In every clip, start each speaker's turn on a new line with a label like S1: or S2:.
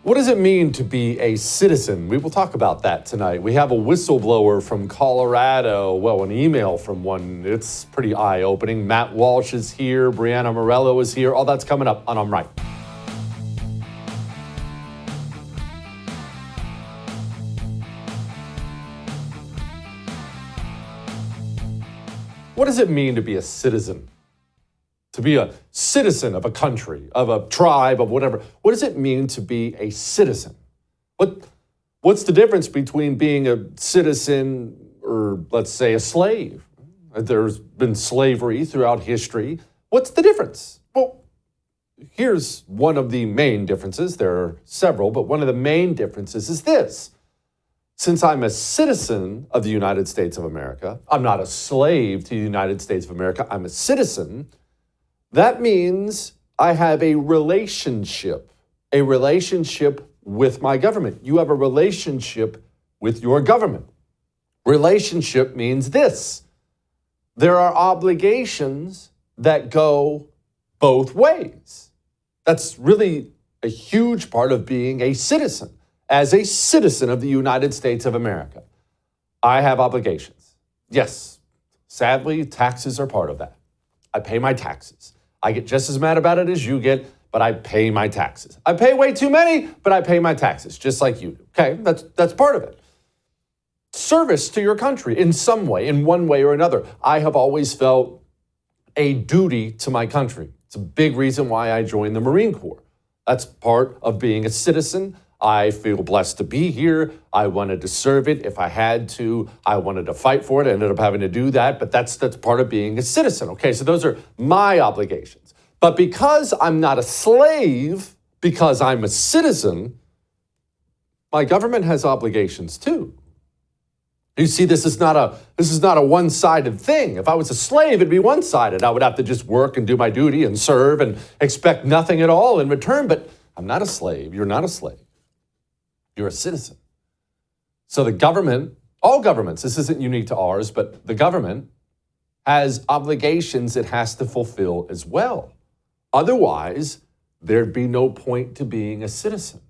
S1: What does it mean to be a citizen? We will talk about that tonight. We have a whistleblower from Colorado. Well, an email from one. It's pretty eye-opening. Matt Walsh is here. Brianna Morello is here. All that's coming up on I'm Right. What does it mean to be a citizen? To be a citizen of a country, of a tribe, of whatever. What does it mean to be a citizen? What's the difference between being a citizen or, let's say, a slave? There's been slavery throughout history. What's the difference? Well, here's one of the main differences. There are several, but one of the main differences is this. Since I'm a citizen of the United States of America, I'm not a slave to the United States of America, I'm a citizen. That means I have a relationship with my government. You have a relationship with your government. Relationship means this. There are obligations that go both ways. That's really a huge part of being a citizen. As a citizen of the United States of America, I have obligations. Yes, sadly, taxes are part of that. I pay my taxes. I get just as mad about it as you get, but I pay my taxes. I pay way too many, but I pay my taxes, just like you do. Okay, that's part of it. Service to your country in some way, in one way or another. I have always felt a duty to my country. It's a big reason why I joined the Marine Corps. That's part of being a citizen. I feel blessed to be here. I wanted to serve it if I had to. I wanted to fight for it. I ended up having to do that, but that's part of being a citizen. Okay, so those are my obligations. But because I'm not a slave, because I'm a citizen, my government has obligations too. You see, this is not a one-sided thing. If I was a slave, it'd be one-sided. I would have to just work and do my duty and serve and expect nothing at all in return. But I'm not a slave. You're not a slave. You're a citizen. So the government, all governments, this isn't unique to ours, but the government has obligations it has to fulfill as well. Otherwise, there'd be no point to being a citizen.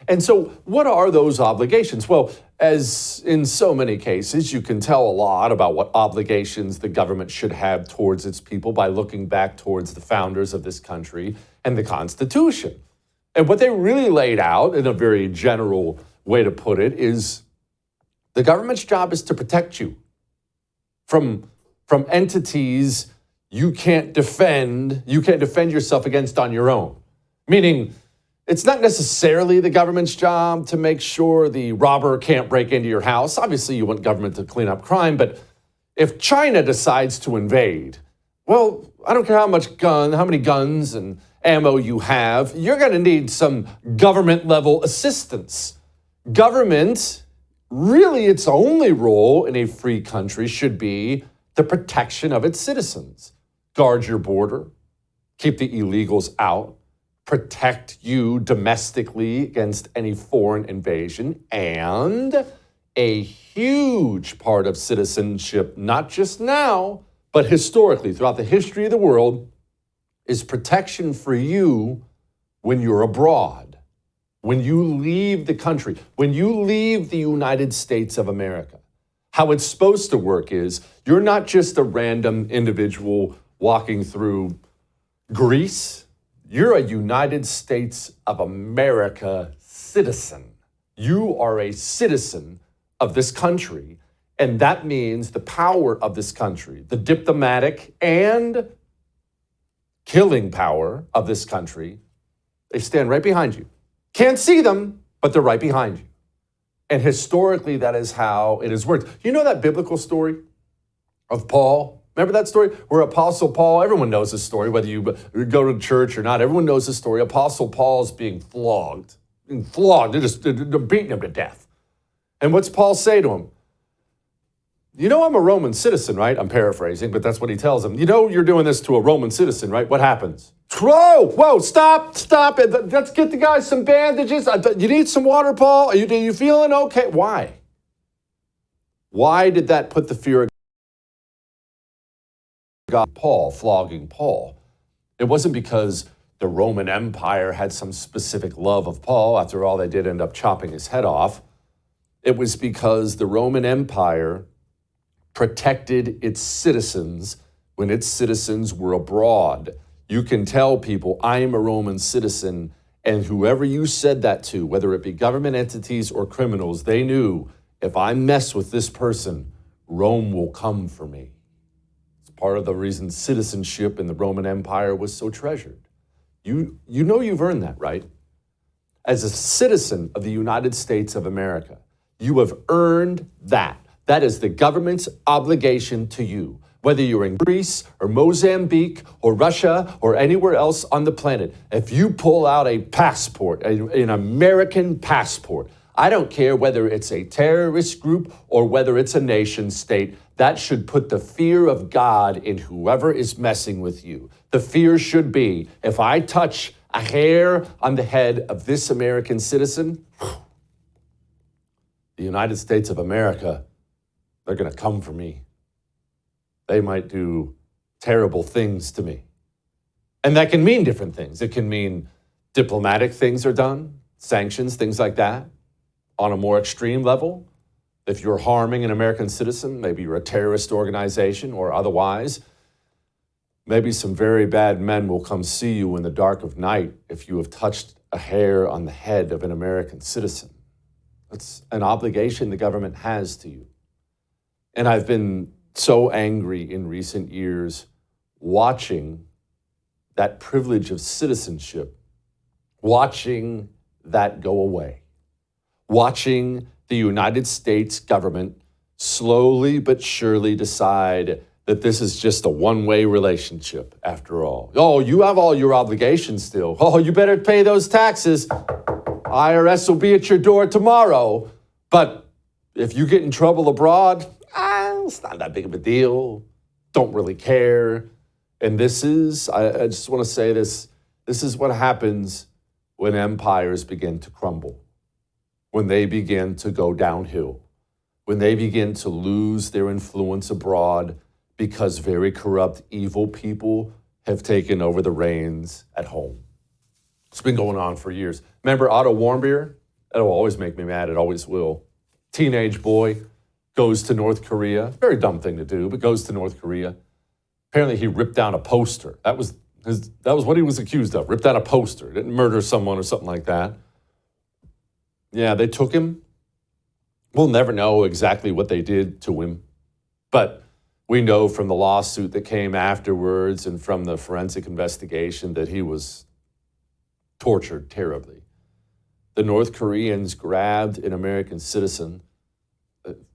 S1: And so what are those obligations? Well, as in so many cases, you can tell a lot about what obligations the government should have towards its people by looking back towards the founders of this country and the Constitution. And what they really laid out in a very general way to put it is the government's job is to protect you from entities you can't defend yourself against on your own. Meaning, it's not necessarily the government's job to make sure the robber can't break into your house. Obviously, you want government to clean up crime, but if China decides to invade, well, I don't care how many guns and ammo you have, you're going to need some government-level assistance. Government, really its only role in a free country should be the protection of its citizens. Guard your border, keep the illegals out, protect you domestically against any foreign invasion, and a huge part of citizenship, not just now, but historically, throughout the history of the world, is protection for you when you're abroad, when you leave the country, when you leave the United States of America. How it's supposed to work is you're not just a random individual walking through Greece. You're a United States of America citizen. You are a citizen of this country, and that means the power of this country, the diplomatic and killing power of this country, they stand right behind you. Can't see them, but they're right behind you. And historically, that is how it has worked. You know that biblical story of Paul? Remember that story where Apostle Paul, everyone knows this story, whether you go to church or not, everyone knows this story. Apostle Paul's being flogged. They're beating him to death. And what's Paul say to him? You know I'm a Roman citizen, right? I'm paraphrasing, but that's what he tells him. You know you're doing this to a Roman citizen, right? What happens? Whoa, stop. Let's get the guy some bandages. You need some water, Paul? Are you feeling okay? Why? Why did that put the fear of God, Paul, flogging Paul? It wasn't because the Roman Empire had some specific love of Paul. After all, they did end up chopping his head off. It was because the Roman Empire protected its citizens when its citizens were abroad. You can tell people, I am a Roman citizen, and whoever you said that to, whether it be government entities or criminals, they knew if I mess with this person, Rome will come for me. It's part of the reason citizenship in the Roman Empire was so treasured. You know you've earned that, right? As a citizen of the United States of America, you have earned that. That is the government's obligation to you. Whether you're in Greece or Mozambique or Russia or anywhere else on the planet, if you pull out a passport, an American passport, I don't care whether it's a terrorist group or whether it's a nation state, that should put the fear of God in whoever is messing with you. The fear should be, if I touch a hair on the head of this American citizen, the United States of America, they're going to come for me. They might do terrible things to me. And that can mean different things. It can mean diplomatic things are done, sanctions, things like that. On a more extreme level, if you're harming an American citizen, maybe you're a terrorist organization or otherwise, maybe some very bad men will come see you in the dark of night if you have touched a hair on the head of an American citizen. That's an obligation the government has to you. And I've been so angry in recent years watching that privilege of citizenship, watching that go away, watching the United States government slowly but surely decide that this is just a one-way relationship after all. Oh, you have all your obligations still. Oh, you better pay those taxes. IRS will be at your door tomorrow. But if you get in trouble abroad, it's not that big of a deal. Don't really care. And this is, I just want to say this is what happens when empires begin to crumble, when they begin to go downhill, when they begin to lose their influence abroad because very corrupt, evil people have taken over the reins at home. It's been going on for years. Remember Otto Warmbier? That'll always make me mad. It always will. Teenage boy goes to North Korea. Very dumb thing to do, but goes to North Korea. Apparently he ripped down a poster. That was what he was accused of. Ripped down a poster. Didn't murder someone or something like that. Yeah, they took him. We'll never know exactly what they did to him. But we know from the lawsuit that came afterwards and from the forensic investigation that he was tortured terribly. The North Koreans grabbed an American citizen,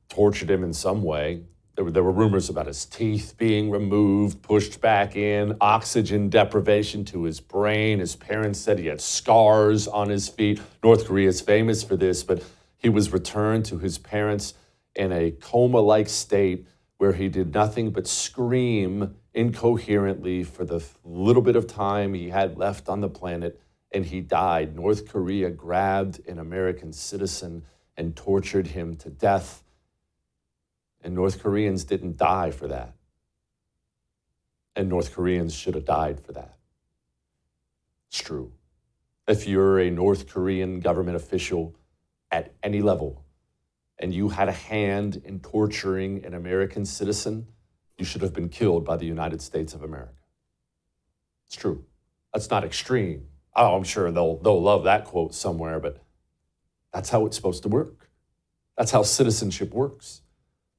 S1: tortured him in some way. There were rumors about his teeth being removed, pushed back in, oxygen deprivation to his brain. His parents said he had scars on his feet. North Korea is famous for this, but he was returned to his parents in a coma-like state where he did nothing but scream incoherently for the little bit of time he had left on the planet, and he died. North Korea grabbed an American citizen and tortured him to death. And North Koreans didn't die for that. And North Koreans should have died for that. It's true. If you're a North Korean government official at any level and you had a hand in torturing an American citizen, you should have been killed by the United States of America. It's true. That's not extreme. Oh, I'm sure they'll love that quote somewhere, but that's how it's supposed to work. That's how citizenship works.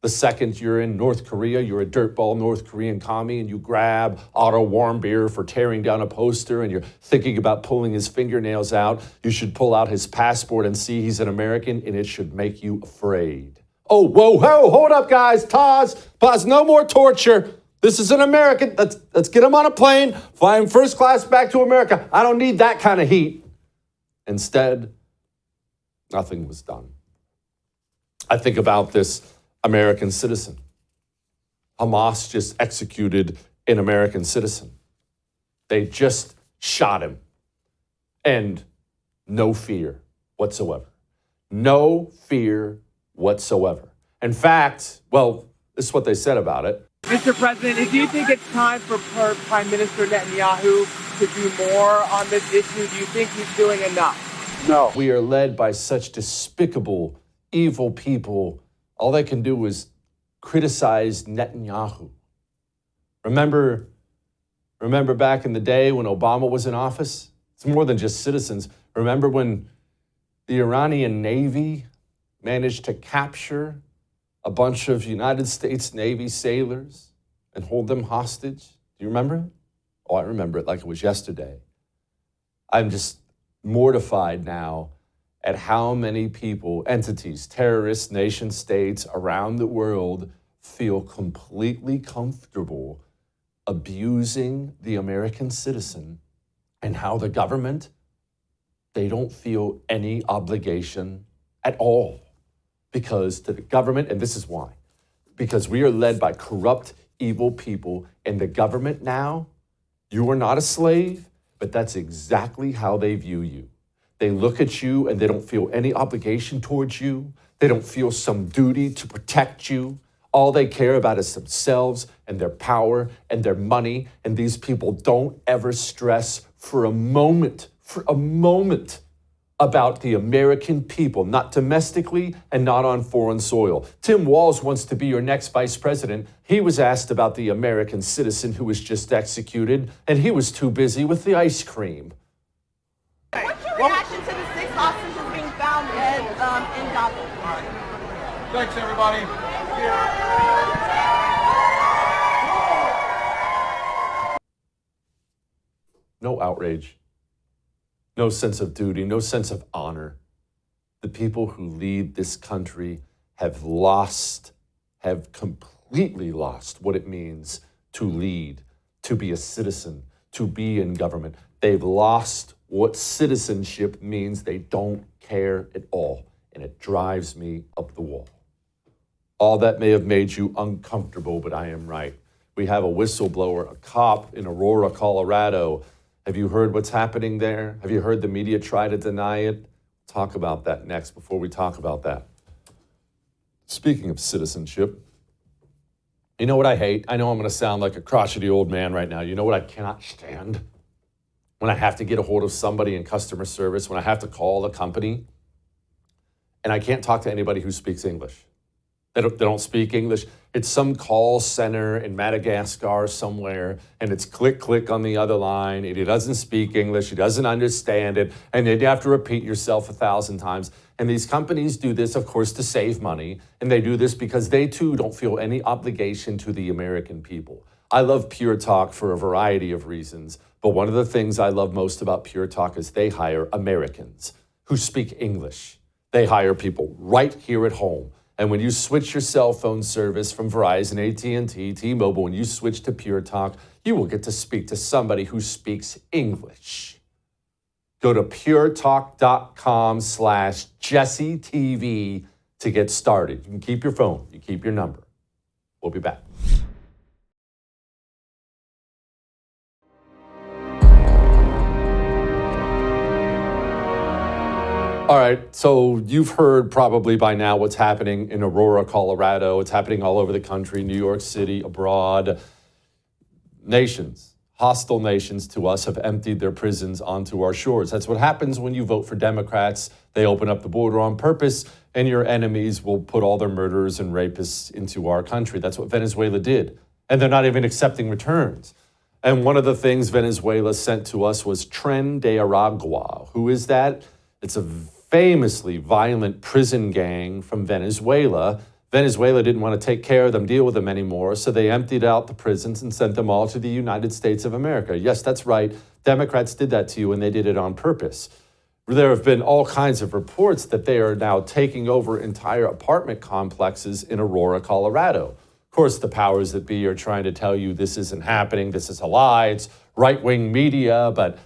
S1: The second you're in North Korea, you're a dirtball North Korean commie, and you grab Otto Warmbier for tearing down a poster, and you're thinking about pulling his fingernails out, you should pull out his passport and see he's an American, and it should make you afraid. Oh, whoa, hold up, guys. Pause, no more torture. This is an American. Let's get him on a plane, fly him first class back to America. I don't need that kind of heat. Instead, nothing was done. I think about this American citizen. Hamas just executed an American citizen. They just shot him. And no fear whatsoever. No fear whatsoever. In fact, well, this is what they said about it.
S2: Mr. President, do you think it's time for Prime Minister Netanyahu to do more on this issue? Do you think he's doing enough?
S3: No.
S1: We are led by such despicable, evil people. All they can do is criticize Netanyahu. Remember back in the day when Obama was in office? It's more than just citizens. Remember when the Iranian Navy managed to capture a bunch of United States Navy sailors and hold them hostage? Do you remember it? Oh, I remember it like it was yesterday. I'm just mortified now at how many people, entities, terrorists, nation states around the world feel completely comfortable abusing the American citizen, and how the government, they don't feel any obligation at all. Because to the government, and this is why, because we are led by corrupt, evil people, and the government now, you are not a slave, but that's exactly how they view you. They look at you and they don't feel any obligation towards you. They don't feel some duty to protect you. All they care about is themselves and their power and their money. And these people don't ever stress for a moment about the American people, not domestically and not on foreign soil. Tim Walsh wants to be your next vice president. He was asked about the American citizen who was just executed, and he was too busy with the ice cream.
S4: What's your reaction to the 6 hostages being found in Gaza?
S3: Thanks, everybody.
S1: No outrage, no sense of duty, no sense of honor. The people who lead this country have completely lost what it means to lead, to be a citizen, to be in government. They've lost what citizenship means. They don't care at all, and it drives me up the wall. All that may have made you uncomfortable, but I am right. We have a whistleblower, a cop in Aurora, Colorado. Have you heard what's happening there? Have you heard the media try to deny it? Talk about that next before we talk about that. Speaking of citizenship, you know what I hate? I know I'm going to sound like a crotchety old man right now. You know what I cannot stand? When I have to get a hold of somebody in customer service, when I have to call a company, and I can't talk to anybody who speaks English. They don't speak English. It's some call center in Madagascar somewhere, and it's click, click on the other line, and he doesn't speak English, he doesn't understand it, and then you have to repeat yourself 1,000 times. And these companies do this, of course, to save money, and they do this because they, too, don't feel any obligation to the American people. I love Pure Talk for a variety of reasons, but one of the things I love most about Pure Talk is they hire Americans who speak English. They hire people right here at home. And when you switch your cell phone service from Verizon, AT&T, T-Mobile, when you switch to Pure Talk, you will get to speak to somebody who speaks English. Go to puretalk.com/JesseTV to get started. You can keep your phone. You keep your number. We'll be back. All right, so you've heard probably by now what's happening in Aurora, Colorado. It's happening all over the country, New York City, abroad. Nations, hostile nations to us, have emptied their prisons onto our shores. That's what happens when you vote for Democrats. They open up the border on purpose, and your enemies will put all their murderers and rapists into our country. That's what Venezuela did. And they're not even accepting returns. And one of the things Venezuela sent to us was Tren de Aragua. Who is that? It's a famously violent prison gang from Venezuela. Venezuela didn't want to take care of them, deal with them anymore, so they emptied out the prisons and sent them all to the United States of America. Yes, that's right. Democrats did that to you, and they did it on purpose. There have been all kinds of reports that they are now taking over entire apartment complexes in Aurora, Colorado. Of course, the powers that be are trying to tell you this isn't happening, this is a lie, it's right-wing media, but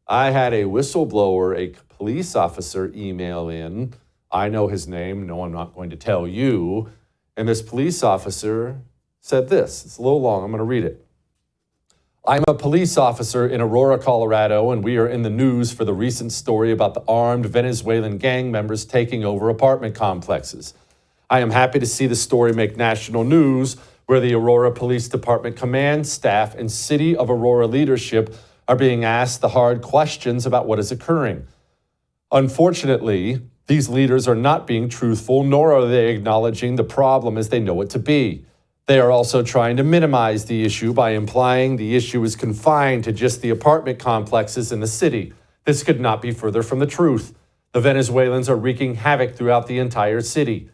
S1: I had a whistleblower, a police officer, email in. I know his name. No, I'm not going to tell you. And this police officer said this. It's a little long. I'm going to read it. I'm a police officer in Aurora, Colorado, and we are in the news for the recent story about the armed Venezuelan gang members taking over apartment complexes. I am happy to see the story make national news. where the Aurora Police Department command staff and City of Aurora leadership are being asked the hard questions about what is occurring. Unfortunately, these leaders are not being truthful, nor are they acknowledging the problem as they know it to be. They are also trying to minimize the issue by implying the issue is confined to just the apartment complexes in the city. This could not be further from the truth. The Venezuelans are wreaking havoc throughout the entire city.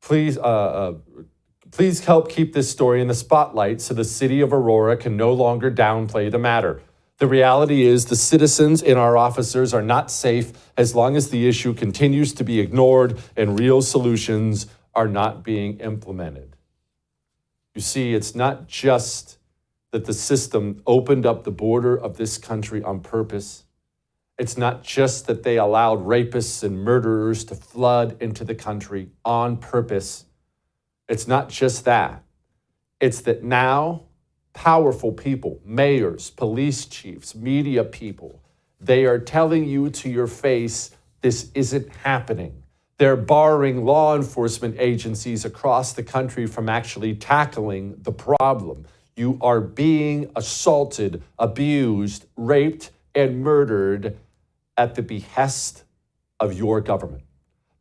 S1: Please help keep this story in the spotlight so the city of Aurora can no longer downplay the matter. The reality is the citizens and our officers are not safe as long as the issue continues to be ignored and real solutions are not being implemented. You see, it's not just that the system opened up the border of this country on purpose. It's not just that they allowed rapists and murderers to flood into the country on purpose. It's not just that. It's that now powerful people, mayors, police chiefs, media people, they are telling you to your face, this isn't happening. They're barring law enforcement agencies across the country from actually tackling the problem. You are being assaulted, abused, raped, and murdered at the behest of your government.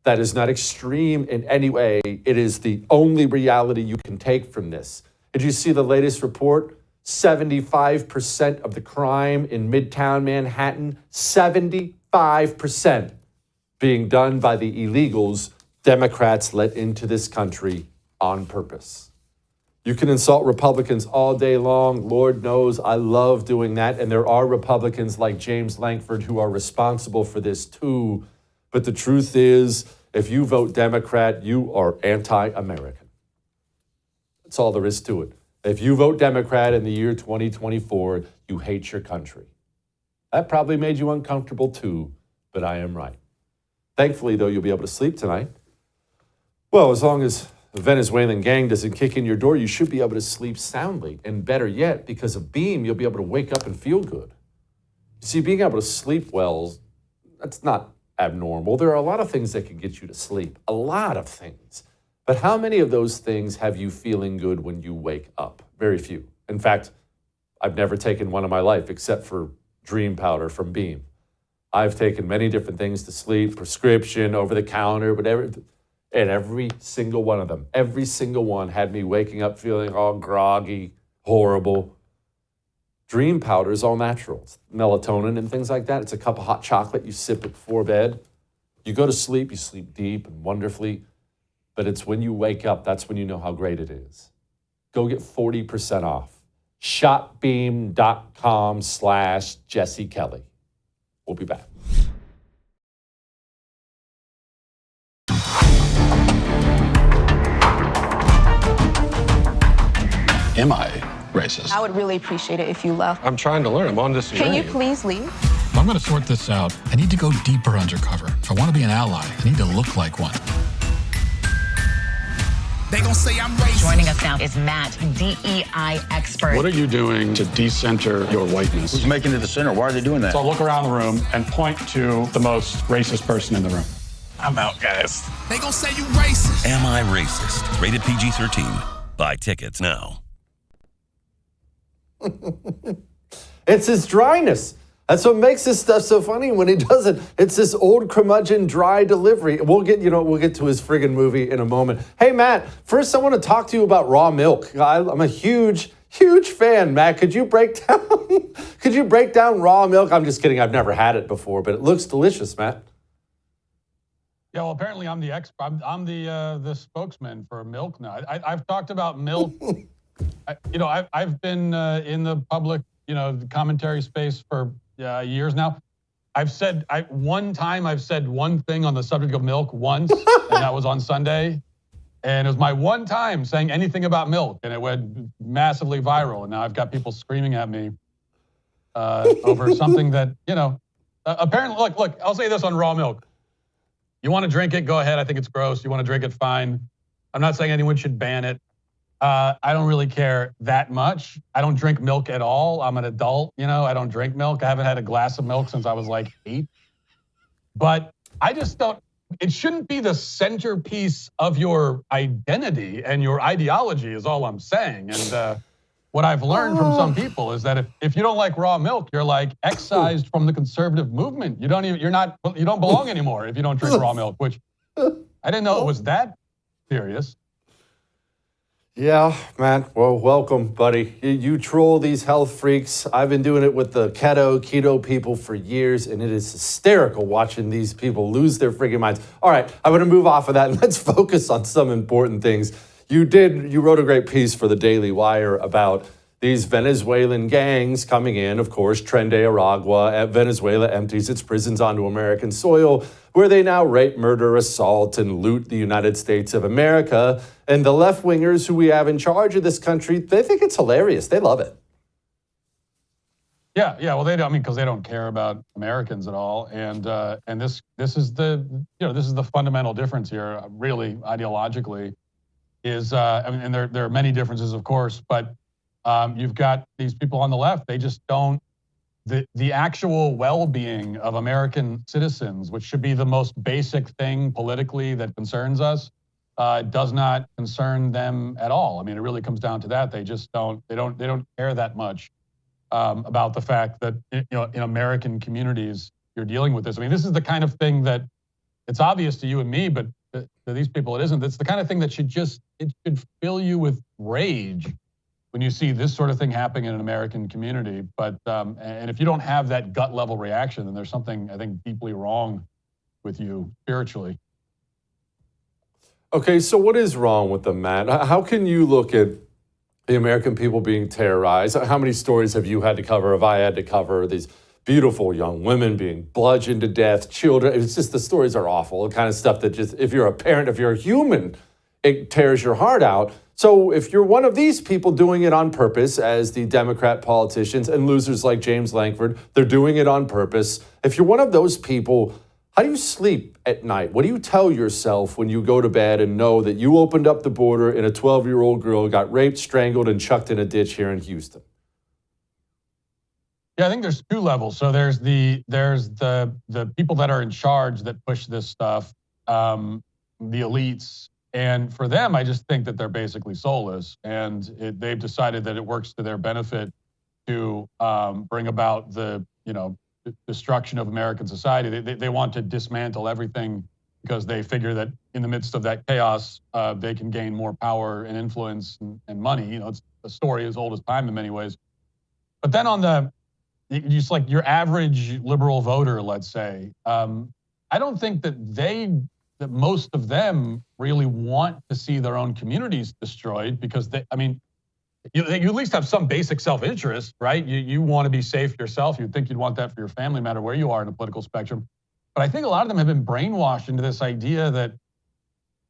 S1: That is not extreme in any way. It is the only reality you can take from this. Did you see the latest report? 75% of the crime in Midtown Manhattan, 75% being done by the illegals Democrats let into this country on purpose. You can insult Republicans all day long. Lord knows I love doing that. And there are Republicans like James Lankford who are responsible for this too. But the truth is, if you vote Democrat, you are anti-American. That's all there is to it. If you vote Democrat in the year 2024, you hate your country. That probably made you uncomfortable too, but I am right. Thankfully, though, you'll be able to sleep tonight. Well, as long as the Venezuelan gang doesn't kick in your door, you should be able to sleep soundly. And better yet, because of Beam, you'll be able to wake up and feel good. You see, being able to sleep well, that's not abnormal. There are a lot of things that can get you to sleep, a lot of things. But how many of those things have you feeling good when you wake up? Very few. In fact, I've never taken one in my life except for Dream Powder from Beam. I've taken many different things to sleep, prescription, over the counter, whatever. And every single one of them, every single one had me waking up feeling all groggy, horrible. Dream Powder is all natural. It's melatonin and things like that. It's a cup of hot chocolate. You sip it before bed. You go to sleep, you sleep deep and wonderfully. But it's when you wake up, that's when you know how great it is. Go get 40% off. Shopbeam.com/Jesse Kelly. We'll be back.
S5: Am I racist?
S4: I would really appreciate it if you left.
S5: I'm trying to learn. I'm on this journey.
S4: Can you please leave?
S6: If I'm going to sort this out, I need to go deeper undercover. If I want to be an ally, I need to look like one.
S7: They gon' say I'm racist.
S8: Joining us now is Matt, DEI expert.
S5: What are you doing to decenter your whiteness?
S9: Who's making it the center? Why are they doing that?
S5: So I'll look around the room and point to the most racist person in the room. I'm out, guys.
S7: They gon' say you racist.
S10: Am I Racist? Rated PG-13. Buy tickets now.
S1: It's his dryness. That's what makes this stuff so funny when he does it. It's this old curmudgeon dry delivery. We'll get to his friggin' movie in a moment. Hey, Matt, first I want to talk to you about raw milk. I'm a huge fan, Matt. Could you break down raw milk? I'm just kidding. I've never had it before, but it looks delicious, Matt.
S5: Yeah, well, apparently I'm the expert. I'm the spokesman for milk now. I've talked about milk. I've been in the public, commentary space for years now. I've said one thing on the subject of milk once, and that was on Sunday. And it was my one time saying anything about milk, and it went massively viral. And now I've got people screaming at me over something that, apparently, look, I'll say this on raw milk. You want to drink it, go ahead. I think it's gross. You want to drink it, fine. I'm not saying anyone should ban it. I don't really care that much. I don't drink milk at all. I'm an adult, I don't drink milk. I haven't had a glass of milk since I was like 8. But I just don't, it shouldn't be the centerpiece of your identity and your ideology is all I'm saying. And what I've learned from some people is that if you don't like raw milk, you're like excised from the conservative movement. You don't belong anymore if you don't drink raw milk, which I didn't know it was that serious.
S1: Yeah, man. Well, welcome, buddy. You troll these health freaks. I've been doing it with the keto people for years, and it is hysterical watching these people lose their freaking minds. All right, I'm going to move off of that, and let's focus on some important things. You wrote a great piece for the Daily Wire about these Venezuelan gangs coming in, of course, Tren de Aragua. Venezuela empties its prisons onto American soil, where they now rape, murder, assault, and loot the United States of America. And the left-wingers who we have in charge of this country, they think it's hilarious. They love it.
S5: Yeah. Well, they don't. I mean, because they don't care about Americans at all. And this is the fundamental difference here, really ideologically. And there are many differences, of course, but you've got these people on the left. They just don't. The actual well-being of American citizens, which should be the most basic thing politically that concerns us, does not concern them at all. I mean, it really comes down to that. They just don't. They don't care that much about the fact that in American communities you're dealing with this. I mean, this is the kind of thing that it's obvious to you and me, but to these people it isn't. It's the kind of thing that should fill you with rage when you see this sort of thing happening in an American community. But and if you don't have that gut level reaction, then there's something, I think, deeply wrong with you spiritually.
S1: Okay, so what is wrong with them, Matt? How can you look at the American people being terrorized? How many stories have you had to cover, have I had to cover? These beautiful young women being bludgeoned to death, children. It's just, the stories are awful. The kind of stuff that just, if you're a parent, if you're a human, it tears your heart out. So if you're one of these people doing it on purpose, as the Democrat politicians and losers like James Lankford, they're doing it on purpose. If you're one of those people, how do you sleep at night? What do you tell yourself when you go to bed and know that you opened up the border and a 12-year-old girl got raped, strangled, and chucked in a ditch here in Houston?
S5: Yeah, I think there's two levels. So there's the people that are in charge that push this stuff, the elites. And for them, I just think that they're basically soulless, and they've decided that it works to their benefit to bring about the destruction of American society. They want to dismantle everything because they figure that in the midst of that chaos, they can gain more power and influence and money. It's a story as old as time in many ways. But then on just like your average liberal voter, let's say, I don't think that most of them really want to see their own communities destroyed, because you at least have some basic self-interest, right? You want to be safe yourself. You'd think you'd want that for your family, no matter where you are in the political spectrum. But I think a lot of them have been brainwashed into this idea that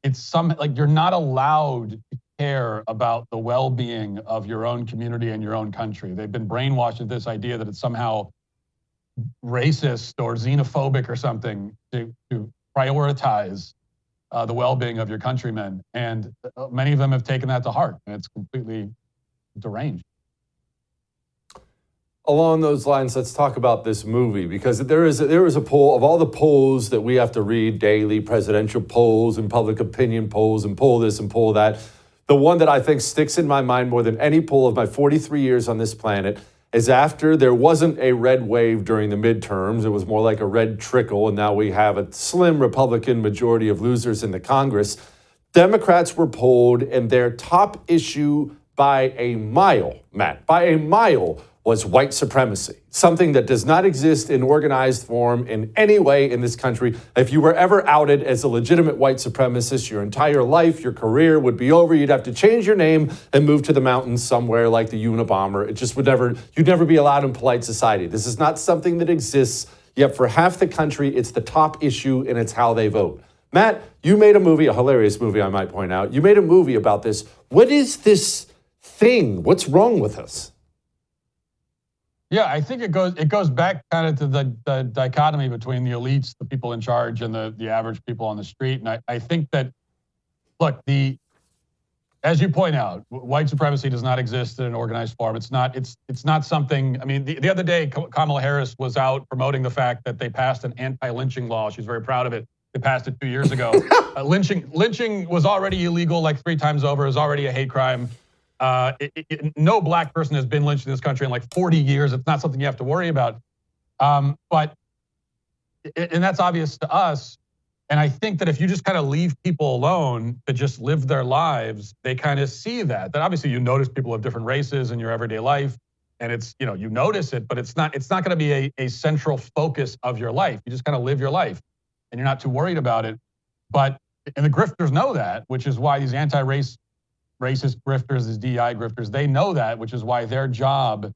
S5: it's you're not allowed to care about the well-being of your own community and your own country. They've been brainwashed into this idea that it's somehow racist or xenophobic or something to prioritize the well-being of your countrymen. And many of them have taken that to heart, and it's completely deranged.
S1: Along those lines, let's talk about this movie, because there is a poll of all the polls that we have to read daily, presidential polls and public opinion polls and poll this and poll that. The one that I think sticks in my mind more than any poll of my 43 years on this planet is after there wasn't a red wave during the midterms. It was more like a red trickle, and now we have a slim Republican majority of losers in the Congress. Democrats were polled, and their top issue by a mile, Matt, by a mile, was white supremacy, something that does not exist in organized form in any way in this country. If you were ever outed as a legitimate white supremacist, your entire life, your career would be over. You'd have to change your name and move to the mountains somewhere like the Unabomber. It just you'd never be allowed in polite society. This is not something that exists, yet for half the country, it's the top issue, and it's how they vote. Matt, you made a movie, a hilarious movie, I might point out. You made a movie about this. What is this thing? What's wrong with us?
S5: Yeah, I think it goes back kind of to the dichotomy between the elites, the people in charge, and the average people on the street. And I think that, look, as you point out, white supremacy does not exist in an organized form. It's not something. I mean, the other day, Kamala Harris was out promoting the fact that they passed an anti-lynching law. She's very proud of it. They passed it 2 years ago. Lynching was already illegal like 3 times over. It was already a hate crime. No black person has been lynched in this country in like 40 years. It's not something you have to worry about. And that's obvious to us. And I think that if you just kind of leave people alone to just live their lives, they kind of see that. That obviously you notice people of different races in your everyday life, and it's, you know, you notice it, but it's not going to be a central focus of your life. You just kind of live your life, and you're not too worried about it. And the grifters know that, which is why these racist grifters, these DEI grifters, they know that, which is why their job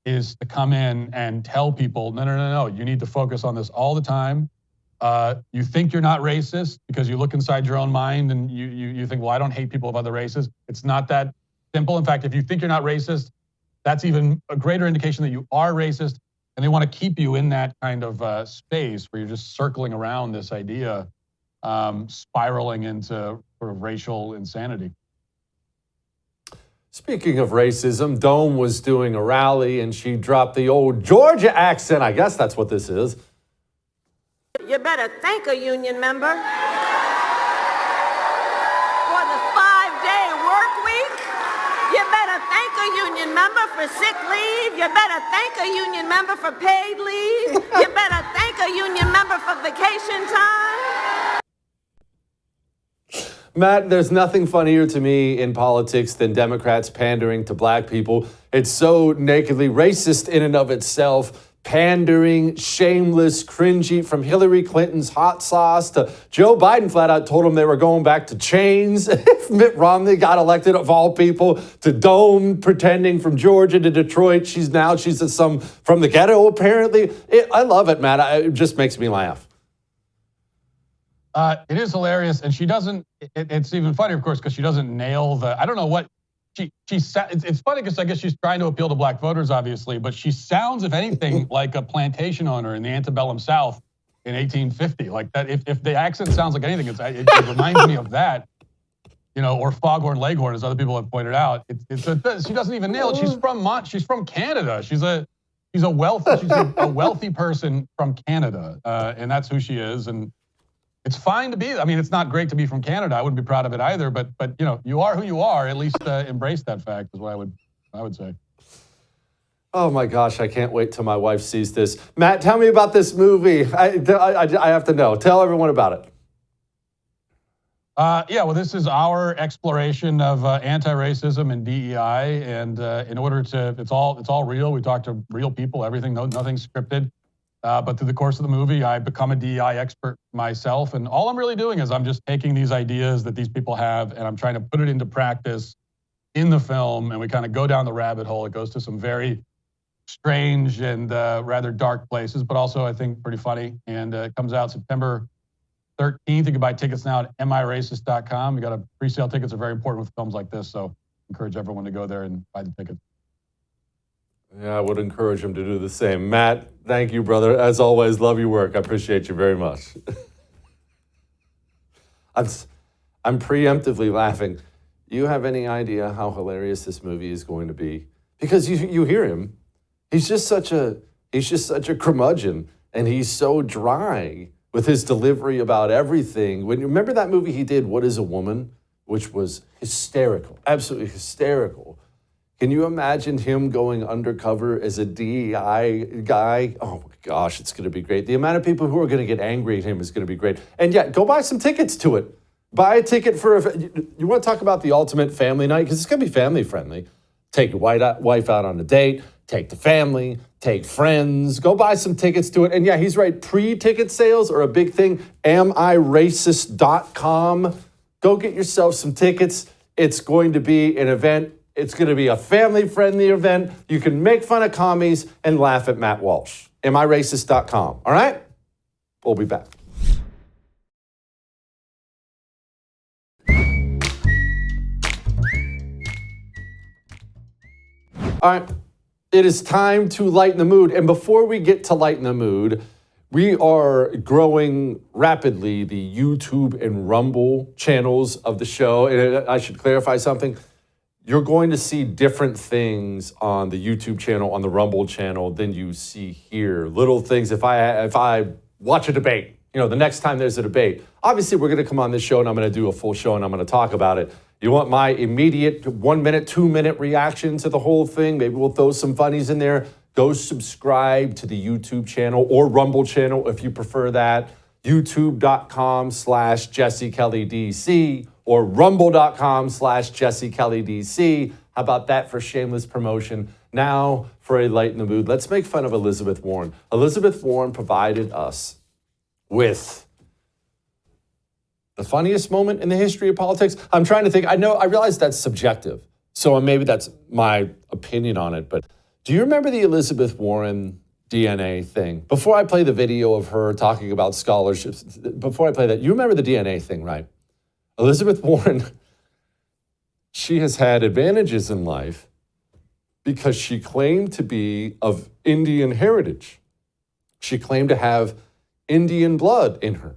S5: is to come in and tell people, no, you need to focus on this all the time. You think you're not racist because you look inside your own mind and you think, well, I don't hate people of other races. It's not that simple. In fact, if you think you're not racist, that's even a greater indication that you are racist. And they want to keep you in that kind of space where you're just circling around this idea, spiraling into sort of racial insanity.
S1: Speaking of racism, Dome was doing a rally and she dropped the old Georgia accent. I guess that's what this is.
S9: You better thank a union member for the 5-day work week. You better thank a union member for sick leave. You better thank a union member for paid leave. You better thank a union member for vacation time.
S1: Matt, there's nothing funnier to me in politics than Democrats pandering to black people. It's so nakedly racist in and of itself. Pandering, shameless, cringy, from Hillary Clinton's hot sauce to Joe Biden flat out told them they were going back to chains. If Mitt Romney got elected, of all people, to Dome pretending from Georgia to Detroit. She's some from the ghetto, apparently. I love it, Matt. It just makes me laugh.
S5: It is hilarious. And she doesn't, it's even funnier, of course, because she doesn't nail I don't know what, it's funny because I guess she's trying to appeal to black voters, obviously, but she sounds, if anything, like a plantation owner in the antebellum South in 1850. Like that, if the accent sounds like anything, it reminds me of that, you know, or Foghorn Leghorn, as other people have pointed out. She doesn't even nail it. She's from Canada. She's a wealthy person from Canada, and that's who she is. And it's fine to be. I mean, it's not great to be from Canada. I wouldn't be proud of it either. But you know, you are who you are. At least embrace that fact is what I would say.
S1: Oh my gosh, I can't wait till my wife sees this. Matt, tell me about this movie. I have to know. Tell everyone about it.
S5: Yeah, well, this is our exploration of anti-racism and DEI, and in order to, it's all real. We talk to real people. Everything, nothing's scripted. But through the course of the movie, I become a DEI expert myself. And all I'm really doing is I'm just taking these ideas that these people have and I'm trying to put it into practice in the film. And we kind of go down the rabbit hole. It goes to some very strange and rather dark places, but also I think pretty funny. And it comes out September 13th. You can buy tickets now at miracist.com. You got to pre-sale tickets are very important with films like this. So encourage everyone to go there and buy the tickets.
S1: Yeah, I would encourage him to do the same. Matt, thank you, brother. As always, love your work. I appreciate you very much. I'm preemptively laughing. You have any idea how hilarious this movie is going to be? Because you hear him. He's just such a curmudgeon, and he's so dry with his delivery about everything. When you remember that movie he did, What Is a Woman, which was hysterical, absolutely hysterical. Can you imagine him going undercover as a DEI guy? Oh my gosh, it's going to be great. The amount of people who are going to get angry at him is going to be great. And yeah, go buy some tickets to it. Buy a ticket for, you want to talk about the ultimate family night? Because it's going to be family friendly. Take your wife out on a date, take the family, take friends, go buy some tickets to it. And yeah, he's right, pre-ticket sales are a big thing. AmIRacist.com. Go get yourself some tickets. It's going to be an event. It's going to be a family-friendly event. You can make fun of commies and laugh at Matt Walsh. AmIRacist.com. All right? We'll be back. All right. It is time to lighten the mood. And before we get to lighten the mood, we are growing rapidly the YouTube and Rumble channels of the show. And I should clarify something. You're going to see different things on the YouTube channel, on the Rumble channel, than you see here. Little things. If I watch a debate, the next time there's a debate. Obviously, we're going to come on this show and I'm going to do a full show and I'm going to talk about it. You want my immediate 1 minute, 2 minute reaction to the whole thing? Maybe we'll throw some funnies in there. Go subscribe to the YouTube channel or Rumble channel if you prefer that. YouTube.com/JesseKellyDC or Rumble.com/JesseKellyDC. How about that for shameless promotion? Now for a light in the mood. Let's make fun of Elizabeth Warren. Elizabeth Warren provided us with the funniest moment in the history of politics. I'm trying to think. I realize that's subjective. So maybe that's my opinion on it. But do you remember the Elizabeth Warren DNA thing? Before I play the video of her talking about scholarships, before I play that, you remember the DNA thing, right? Elizabeth Warren, she has had advantages in life because she claimed to be of Indian heritage. She claimed to have Indian blood in her.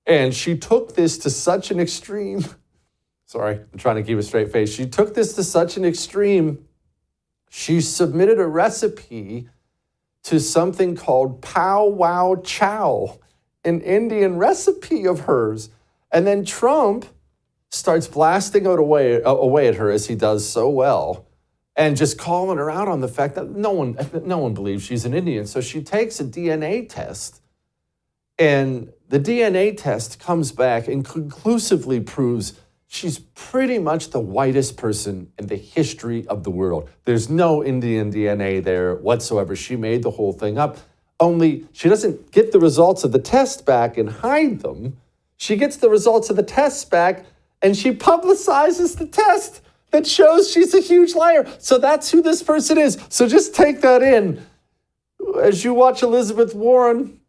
S1: And she took this to such an extreme. Sorry, I'm trying to keep a straight face. She took this to such an extreme. She submitted a recipe to something called Pow Wow Chow, an Indian recipe of hers. And then Trump starts blasting it away at her, as he does so well, and just calling her out on the fact that no one believes she's an Indian. So she takes a DNA test, and the DNA test comes back and conclusively proves she's pretty much the whitest person in the history of the world. There's no Indian DNA there whatsoever. She made the whole thing up. Only she doesn't get the results of the test back and hide them. She gets the results of the tests back and she publicizes the test that shows she's a huge liar. So that's who this person is. So just take that in as you watch Elizabeth Warren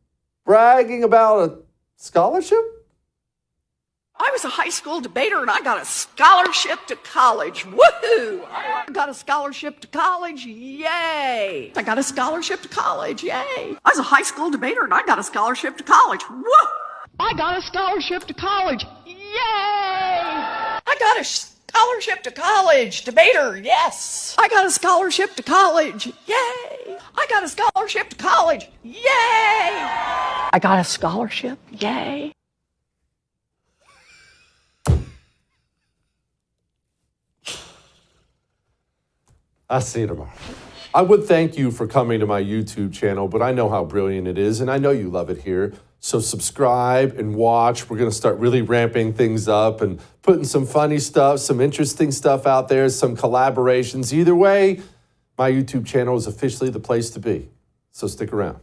S1: bragging about a scholarship.
S11: I was a high school debater and I got a scholarship to college. Woohoo! I got a scholarship to college. Yay! I got a scholarship to college. Yay! I was a high school debater and I got a scholarship to college. Woo! I got a scholarship to college. Yay! I got a scholarship to college. Debater, yes! I got a scholarship to college. Yay! I got a scholarship to college. Yay! I got a scholarship. Yay!
S1: I'll see you tomorrow. I would thank you for coming to my YouTube channel, but I know how brilliant it is, and I know you love it here. So subscribe and watch. We're going to start really ramping things up and putting some funny stuff, some interesting stuff out there, some collaborations. Either way, my YouTube channel is officially the place to be. So stick around.